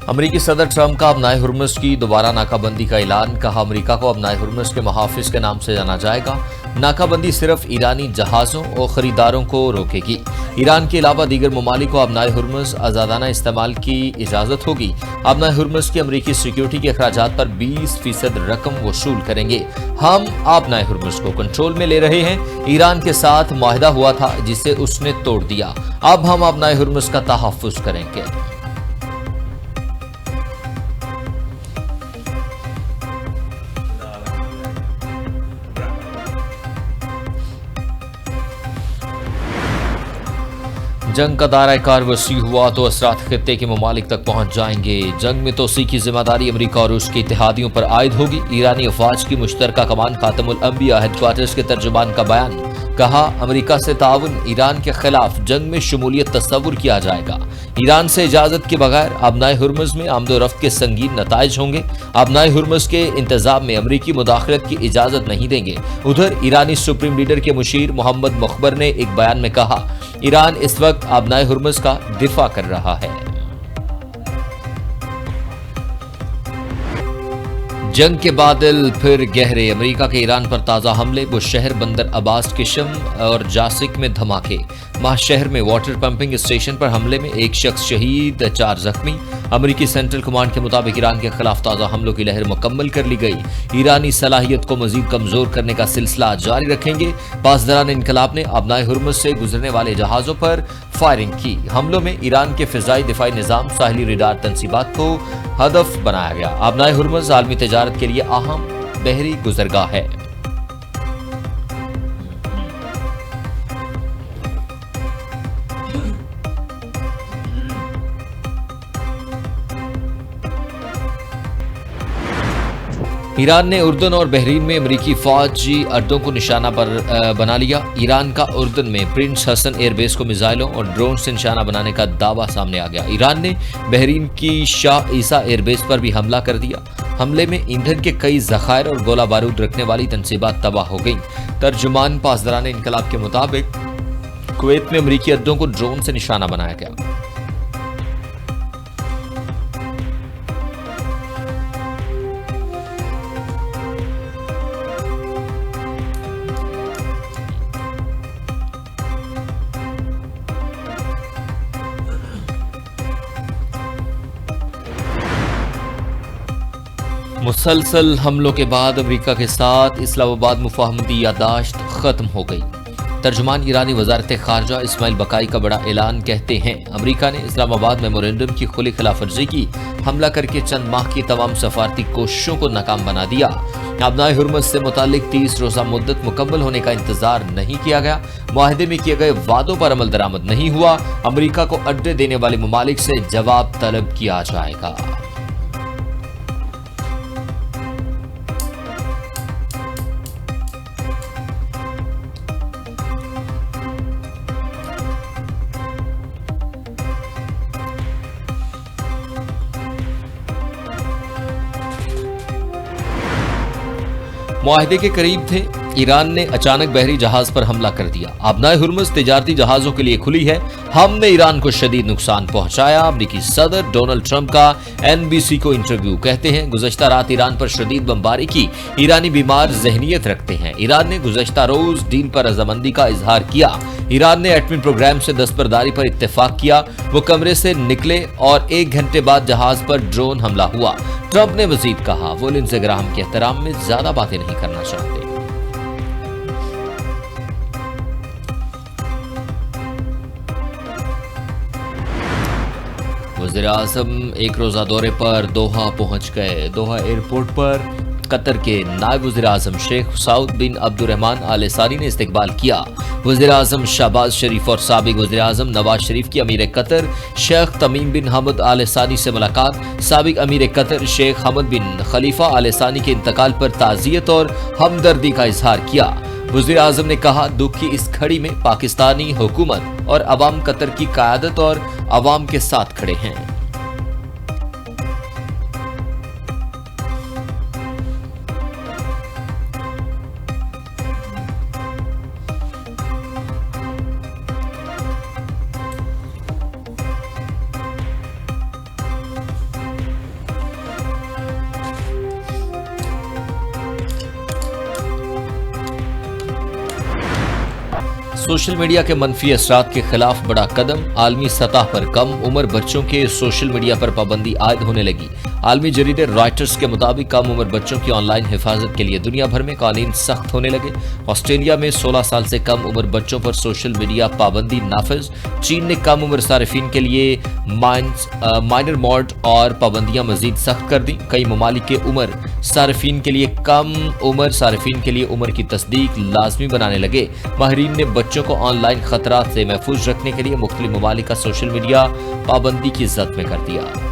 अमेरिकी सदर ट्रंप का अपनाए हुर्मुज़ की दोबारा नाकाबंदी का ऐलान। कहा, अमेरिका को अपनाए हुर्मुज़ के मुहाफिज के नाम से जाना जाएगा। नाकाबंदी सिर्फ ईरानी जहाज़ों और खरीदारों को रोकेगी। ईरान के अलावा दीगर ममालिक को अपनाए हुर्मुज़ आज़ादाना इस्तेमाल की इजाज़त होगी। अपनाए हुर्मुज़ की अमेरिकी सिक्योरिटी के अखराजात पर 20% रकम वसूल करेंगे। हम अपनाए हुर्मुज़ को कंट्रोल में ले रहे हैं। ईरान के साथ मुआहदा हुआ था जिसे उसने तोड़ दिया। अब हम अपनाए हुर्मुज़ का तहफ़्फ़ुज़ करेंगे। जंग का दायरा कार वसी हुआ तो असरात खित्ते के ममालिक तक पहुंच जाएंगे। जंग में तोसी की जिम्मेदारी अमेरिका और उसके इत्तेहादियों पर आयद होगी। ईरानी अफवाज की मुश्तरका कमान खातमुल अंबिया हेडक्वार्टर्स के तर्जुमान का बयान। कहा, अमेरिका से ताउन ईरान के खिलाफ जंग में शमूलियत तस्वुर किया जाएगा। ईरान से इजाजत के बगैर अपनाए हुर्मुज़ में आमदोरफ्त के संगीन नताइज होंगे। अपनाए हुर्मुज़ के इंतजाम में अमेरिकी मुदाखलत की इजाजत नहीं देंगे। उधर ईरानी सुप्रीम लीडर के मुशीर मोहम्मद मुखबर ने एक बयान में कहा, ईरान इस वक्त अपनाए हुर्मुज़ का दिफा कर रहा है। जंग के बादल फिर गहरे। अमेरिका के ईरान पर ताज़ा हमले। वो शहर बंदर अब्बास किशम और जासिक में धमाके। माह शहर में वाटर पंपिंग स्टेशन पर हमले में एक शख्स शहीद, 4 जख्मी। अमेरिकी सेंट्रल कमांड के मुताबिक ईरान के खिलाफ ताज़ा हमलों की लहर मुकम्मल कर ली गई। ईरानी सलाहियत को मजीद कमजोर करने का सिलसिला जारी रखेंगे। पासदारान इनकलाब ने अपनाए हुर्मुज़ से गुजरने वाले जहाज़ों पर फायरिंग की। हमलों में ईरान के फिजाई दिफाई निज़ाम, साहिली रेडार तंसीबात को हदफ बनाया गया। अपनाए हुर्मुज़ आलमी तिजारत के लिए अहम बहरी गुजरगाह है। ईरान ने उर्दन और बहरीन में अमेरिकी फौजी अड्डों को निशाना बना लिया। ईरान का उर्दन में प्रिंस हसन एयरबेस को मिसाइलों और ड्रोन से निशाना बनाने का दावा सामने आ गया। ईरान ने बहरीन की शाह ईसा एयरबेस पर भी हमला कर दिया। हमले में ईंधन के कई जखायर और गोला बारूद रखने वाली तंसीबात तबाह हो गईं। तर्जुमान पासदारान इनकलाब के मुताबिक कुवैत में अमेरिकी अड्डों को ड्रोन से निशाना बनाया गया। मुसलसल हमलों के बाद अमेरिका के साथ इस्लामाबाद मुफाहमती यादाश्त खत्म हो गई। तर्जुमान ईरानी वजारत खारजा इस्माइल बकाई का बड़ा ऐलान। कहते हैं, अमेरिका ने इस्लामाबाद मेमोरेंडम की खुली खिलाफवर्जी की। हमला करके चंद माह की तमाम सफारती कोशिशों को नाकाम बना दिया। अपनाए हुर्मुज़ से मुतालिक 30 रोज़ा मुद्दत मुकम्मल होने का इंतजार नहीं किया गया। मुआहदे में किए गए वादों पर अमल दरामद नहीं हुआ। अमेरिका को अड्डे देने वाले ममालिक से जवाब तलब किया जाएगा। मुआहदे के करीब थे, ईरान ने अचानक बहरी जहाज पर हमला कर दिया। अपनाए हुर्मुज़ तिजारती जहाजों के लिए खुली है। हमने ईरान को शदीद नुकसान पहुंचाया। अमेरिकी सदर डोनाल्ड ट्रंप का NBC को इंटरव्यू। कहते हैं, गुज़श्ता रात ईरान पर शदीद बमबारी की। ईरानी बीमार जहनीत रखते हैं। ईरान ने गुज़श्ता रोज डील पर रजामंदी का इजहार किया। ईरान ने एटमी प्रोग्राम से दस्तबरदारी पर इत्तेफाक किया। वो कमरे से निकले और 1 घंटे बाद जहाज पर ड्रोन हमला हुआ। ट्रंप ने मजीद कहा, वो लिंडसे ग्राहम के एहतराम में ज्यादा बातें नहीं करना चाहते। वज़ीर-ए-आज़म एक रोज़ा दौरे पर दोहा पहुंच गए। दोहा एयरपोर्ट पर कतर के नायब वज़ीर-ए-आज़म शेख सऊद बिन अब्दुर्रहमान आल सानी ने इस्तकबाल किया। वज़ीर-ए-आज़म शहबाज शरीफ और साबिक वज़ीर-ए-आज़म नवाज शरीफ की अमीर कतर शेख तमीम बिन हमद आल सानी से मुलाकात। साबिक अमीर कतर शेख हमद बिन खलीफा आल सानी के इंतकाल पर ताज़ियत और हमदर्दी का इजहार किया। वज़ीर-ए-आज़म ने कहा, दुख की इस घड़ी में पाकिस्तानी हुकूमत और अवाम कतर की क़यादत और अवाम के साथ खड़े हैं। सोशल मीडिया के मनफी असरात के खिलाफ बड़ा कदम, आलमी सतह पर कम उम्र बच्चों के सोशल मीडिया पर पाबंदी आयद होने लगी। आलमी जरीदे रॉयटर्स के मुताबिक कम उम्र बच्चों की ऑनलाइन हिफाजत के लिए दुनिया भर में कानून सख्त होने लगे। ऑस्ट्रेलिया में 16 साल से कम उम्र बच्चों पर सोशल मीडिया पाबंदी नाफिज। चीन ने कम उम्र सारिफिन के लिए माइनर मोड और पाबंदियां मजीद सख्त कर दी। कई ममालिक के उम्र सारिफिन के लिए कम उम्र सारिफिन के लिए उम्र की तस्दीक लाजमी बनाने लगे। माहिरीन ने बच्चों को ऑनलाइन खतरात से महफूज रखने के लिए मुख्तलिफ ममालिक का सोशल मीडिया पाबंदी की जद में कर दिया।